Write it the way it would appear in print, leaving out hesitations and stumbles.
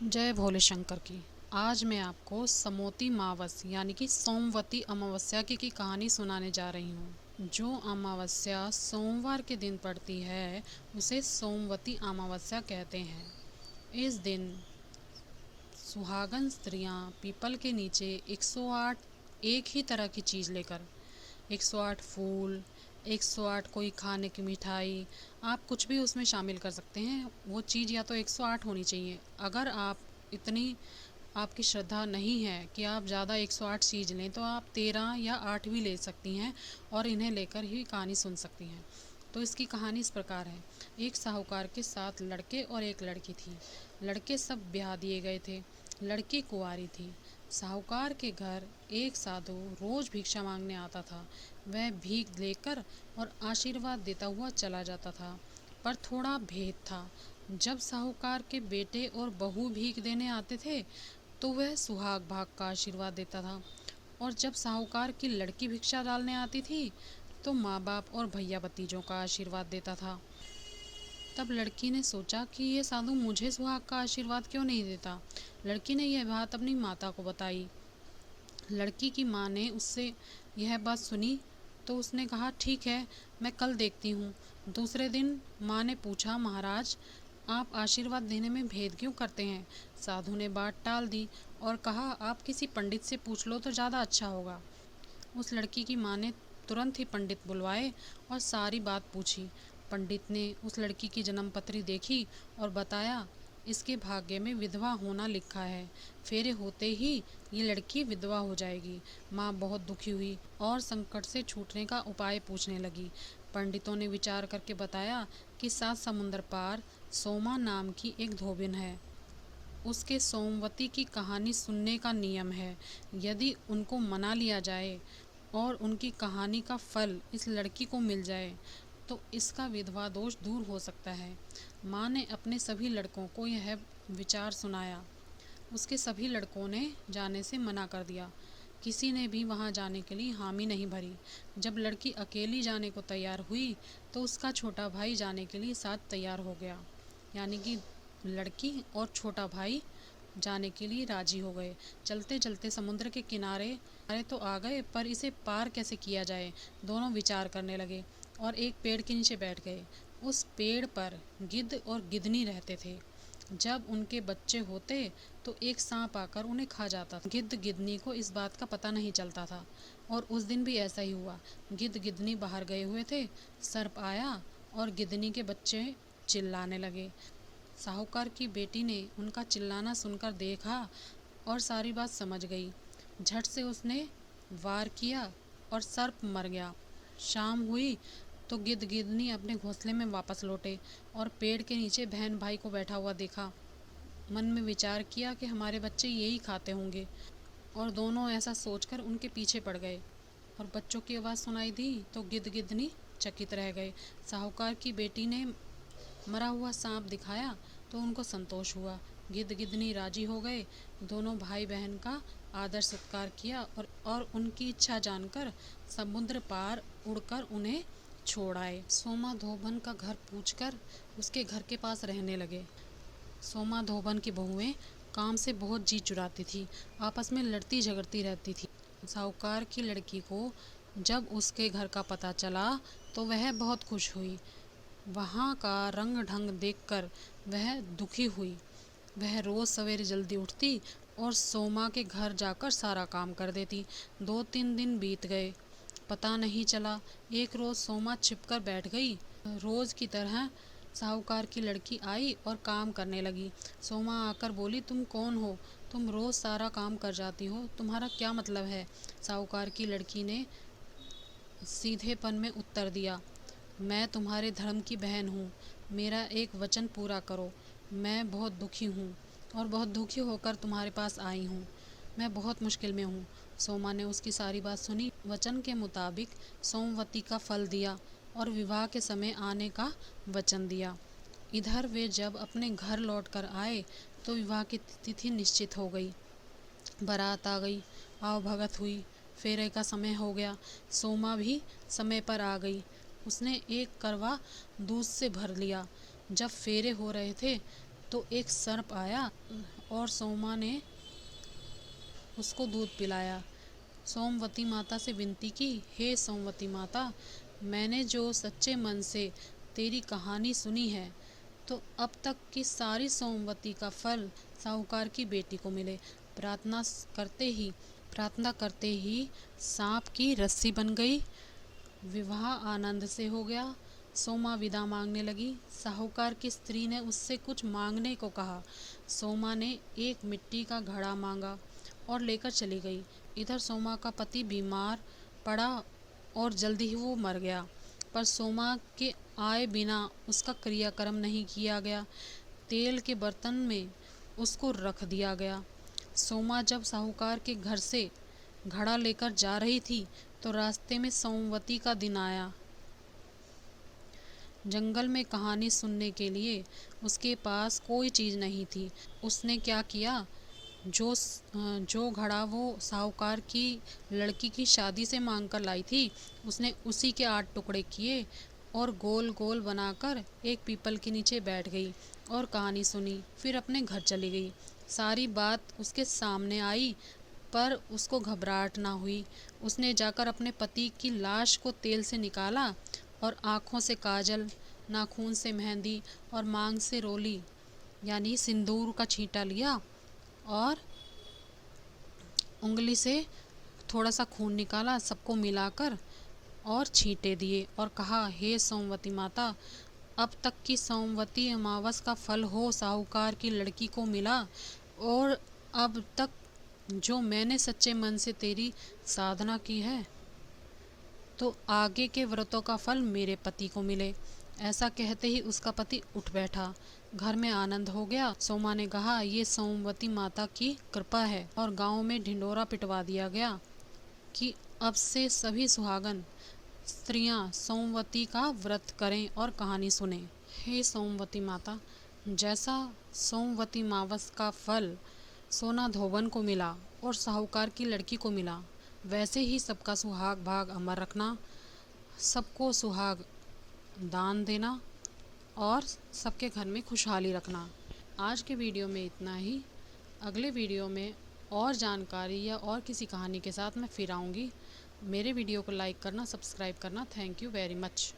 जय भोले शंकर की। आज मैं आपको समोती मावस यानी कि सोमवती अमावस्या की कहानी सुनाने जा रही हूँ। जो अमावस्या सोमवार के दिन पड़ती है उसे सोमवती अमावस्या कहते हैं। इस दिन सुहागन स्त्रियां पीपल के नीचे 108 एक ही तरह की चीज़ लेकर 108 फूल, 108 कोई खाने की मिठाई, आप कुछ भी उसमें शामिल कर सकते हैं। वो चीज़ या तो 108 होनी चाहिए। अगर आप इतनी आपकी श्रद्धा नहीं है कि आप ज़्यादा 108 चीज़ लें तो आप 13 या 8 भी ले सकती हैं और इन्हें लेकर ही कहानी सुन सकती हैं। तो इसकी कहानी इस प्रकार है। एक साहूकार के 7 लड़के और एक लड़की थी। लड़के सब ब्याह दिए गए थे, लड़की कुंवारी थी। साहूकार के घर एक साधु रोज भिक्षा मांगने आता था। वह भीख लेकर और आशीर्वाद देता हुआ चला जाता था, पर थोड़ा भेद था। जब साहूकार के बेटे और बहू भीख देने आते थे तो वह सुहाग भाग का आशीर्वाद देता था, और जब साहूकार की लड़की भिक्षा डालने आती थी तो माँ बाप और भैया भतीजों का आशीर्वाद देता था। तब लड़की ने सोचा कि ये साधु मुझे सुहाग का आशीर्वाद क्यों नहीं देता। लड़की ने यह बात अपनी माता को बताई। लड़की की माँ ने उससे यह बात सुनी तो उसने कहा, ठीक है, मैं कल देखती हूँ। दूसरे दिन माँ ने पूछा, महाराज आप आशीर्वाद देने में भेद क्यों करते हैं। साधु ने बात टाल दी और कहा, आप किसी पंडित से पूछ लो तो ज़्यादा अच्छा होगा। उस लड़की की माँ ने तुरंत ही पंडित बुलवाए और सारी बात पूछी। पंडित ने उस लड़की की जन्मपत्री देखी और बताया, इसके भाग्य में विधवा होना लिखा है। फेरे होते ही ये लड़की विधवा हो जाएगी। माँ बहुत दुखी हुई और संकट से छूटने का उपाय पूछने लगी। पंडितों ने विचार करके बताया कि 7 समुंदर पार सोमा नाम की एक धोबिन है। उसके सोमवती की कहानी सुनने का नियम है। यदि उनको मना लिया जाए और उनकी कहानी का फल इस लड़की को मिल जाए तो इसका विधवा दोष दूर हो सकता है। माँ ने अपने सभी लड़कों को यह विचार सुनाया। उसके सभी लड़कों ने जाने से मना कर दिया। किसी ने भी वहाँ जाने के लिए हामी नहीं भरी। जब लड़की अकेली जाने को तैयार हुई तो उसका छोटा भाई जाने के लिए साथ तैयार हो गया। यानी कि लड़की और छोटा भाई जाने के लिए राजी हो गए। चलते चलते समुद्र के किनारे तो आ गए, पर इसे पार कैसे किया जाए दोनों विचार करने लगे और एक पेड़ के नीचे बैठ गए। उस पेड़ पर गिद्ध और गिद्धनी रहते थे। जब उनके बच्चे होते तो एक सांप आकर उन्हें खा जाता था। गिद्ध गिद्धनी को इस बात का पता नहीं चलता था और उस दिन भी ऐसा ही हुआ। गिद्ध गिद्धनी बाहर गए हुए थे, सर्प आया और गिद्धनी के बच्चे चिल्लाने लगे। साहूकार की बेटी ने उनका चिल्लाना सुनकर देखा और सारी बात समझ गई। झट से उसने वार किया और सर्प मर गया। शाम हुई तो गिद्ध गिद्धनी अपने घोंसले में वापस लौटे और पेड़ के नीचे बहन भाई को बैठा हुआ देखा। मन में विचार किया कि हमारे बच्चे यही खाते होंगे, और दोनों ऐसा सोचकर उनके पीछे पड़ गए। और बच्चों की आवाज़ सुनाई दी तो गिद्ध गिद्धनी चकित रह गए। साहूकार की बेटी ने मरा हुआ सांप दिखाया तो उनको संतोष हुआ। गिद्ध गिद्धनी राजी हो गए। दोनों भाई बहन का आदर सत्कार किया और उनकी इच्छा जानकर समुद्र पार उड़कर उन्हें छोड़ आए। सोमा धोबन का घर पूछकर उसके घर के पास रहने लगे। सोमा धोबन की बहुएं काम से बहुत जी चुराती थी, आपस में लड़ती झगड़ती रहती थी। साहूकार की लड़की को जब उसके घर का पता चला तो वह बहुत खुश हुई। वहाँ का रंग ढंग देखकर वह दुखी हुई। वह रोज़ सवेरे जल्दी उठती और सोमा के घर जाकर सारा काम कर देती। 2-3 दिन बीत गए, पता नहीं चला। एक रोज़ सोमा छिपकर बैठ गई। रोज़ की तरह साहूकार की लड़की आई और काम करने लगी। सोमा आकर बोली, तुम कौन हो? तुम रोज़ सारा काम कर जाती हो, तुम्हारा क्या मतलब है? साहूकार की लड़की ने सीधेपन में उत्तर दिया, मैं तुम्हारे धर्म की बहन हूँ, मेरा एक वचन पूरा करो। मैं बहुत दुखी हूँ और बहुत दुखी होकर तुम्हारे पास आई हूँ। मैं बहुत मुश्किल में हूँ। सोमा ने उसकी सारी बात सुनी। वचन के मुताबिक सोमवती का फल दिया और विवाह के समय आने का वचन दिया। इधर वे जब अपने घर लौटकर आए तो विवाह की तिथि निश्चित हो गई। बारात आ गई, आओ भगत हुई, फेरे का समय हो गया। सोमा भी समय पर आ गई। उसने एक करवा दूध से भर लिया। जब फेरे हो रहे थे तो एक सर्प आया और सोमा ने उसको दूध पिलाया। सोमवती माता से विनती की, हे सोमवती माता, मैंने जो सच्चे मन से तेरी कहानी सुनी है, तो अब तक की सारी सोमवती का फल साहूकार की बेटी को मिले। प्रार्थना प्रार्थना करते ही सांप की रस्सी बन गई। विवाह आनंद से हो गया। सोमा विदा मांगने लगी। साहूकार की स्त्री ने उससे कुछ मांगने को कहा। सोमा ने एक मिट्टी का घड़ा मांगा और लेकर चली गई। इधर सोमा का पति बीमार पड़ा और जल्दी ही वो मर गया। पर सोमा के आए बिना उसका क्रियाक्रम नहीं किया गया। तेल के बर्तन में उसको रख दिया गया। सोमा जब साहूकार के घर से घड़ा लेकर जा रही थी तो रास्ते में सोमवती का दिन आया। जंगल में कहानी सुनने के लिए उसके पास कोई चीज़ नहीं थी। उसने क्या किया, जो घड़ा वो साहूकार की लड़की की शादी से मांग कर लाई थी, उसने उसी के 8 टुकड़े किए और गोल गोल बनाकर एक पीपल के नीचे बैठ गई और कहानी सुनी। फिर अपने घर चली गई। सारी बात उसके सामने आई पर उसको घबराहट ना हुई। उसने जाकर अपने पति की लाश को तेल से निकाला और आँखों से काजल, नाखून से मेहंदी और मांग से रोली यानी सिंदूर का छींटा लिया और उंगली से थोड़ा सा खून निकाला, सबको मिलाकर और छींटे दिए और कहा, हे सोमवती माता, अब तक की सोमवती अमावस का फल हो साहूकार की लड़की को मिला और अब तक जो मैंने सच्चे मन से तेरी साधना की है, तो आगे के व्रतों का फल मेरे पति को मिले। ऐसा कहते ही उसका पति उठ बैठा। घर में आनंद हो गया। सोमा ने कहा, ये सोमवती माता की कृपा है। और गांव में ढिंडोरा पिटवा दिया गया कि अब से सभी सुहागन स्त्रियां सोमवती का व्रत करें और कहानी सुने। हे सोमवती माता, जैसा सोमवती मावस का फल सोना धोबन को मिला और साहूकार की लड़की को मिला, वैसे ही सबका सुहाग भाग अमर रखना, सबको सुहाग दान देना और सबके घर में खुशहाली रखना। आज के वीडियो में इतना ही। अगले वीडियो में और जानकारी या और किसी कहानी के साथ मैं फिर आऊँगी। मेरे वीडियो को लाइक करना, सब्सक्राइब करना। Thank you very much.